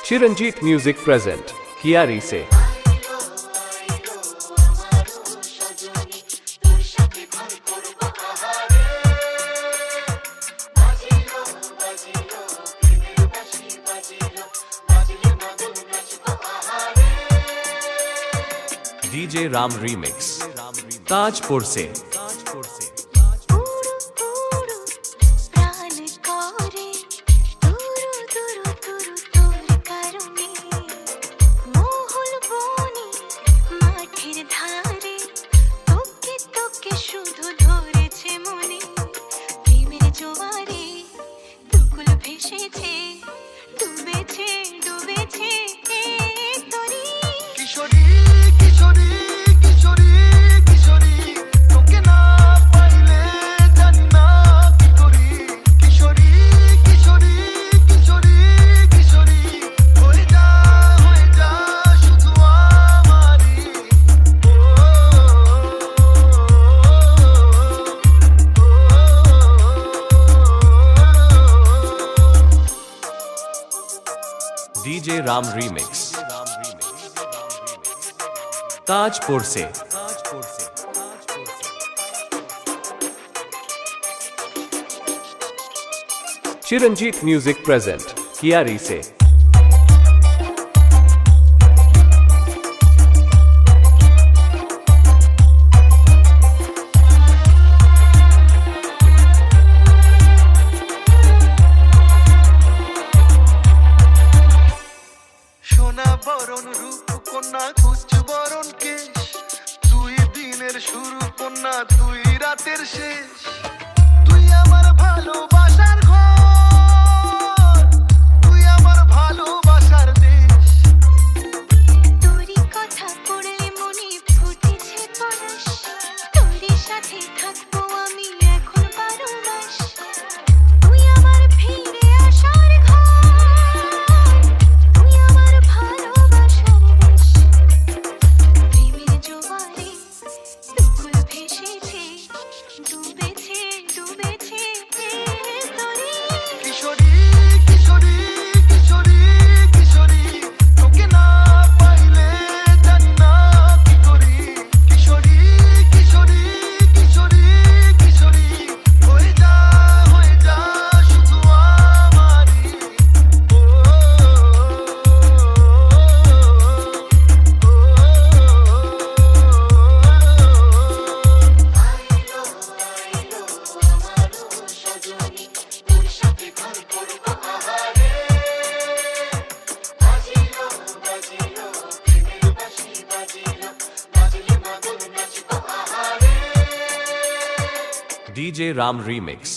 Chiranjit music present कियारी से DJ Ram remix Tajpur से डीजे राम रीमिक्स ताजपुर से चिरंजीत म्यूजिक प्रेजेंट कियारी से বরণ রূপ কন্যা কুচ বরণ কেশ তুই দিনের শুরু কন্যা তুই রাতের শেষ তুই আমার ভালোবাসার ঘর তুই আমার ভালোবাসার দেশ তোরই কথা পড়লে মনে ফুটেছে পরশ তোরই সাথে থাকবো আমি এখন 12 মাস তুই আমার ফিরে আসার ঘর তুই আমার ভালোবাসার দেশ প্রেমের জোয়ারে দুকুল ভেসেছে ডুবেছে ডুবেছে তোরে কিশোরী কিশোরী কিশোরী কিশোরী তোকে না পাইলে জানি না কি করি কিশোরী কিশোরী কিশোরী কিশোরী হয়ে যা শুধু আমারই डीजे राम रीमिक्स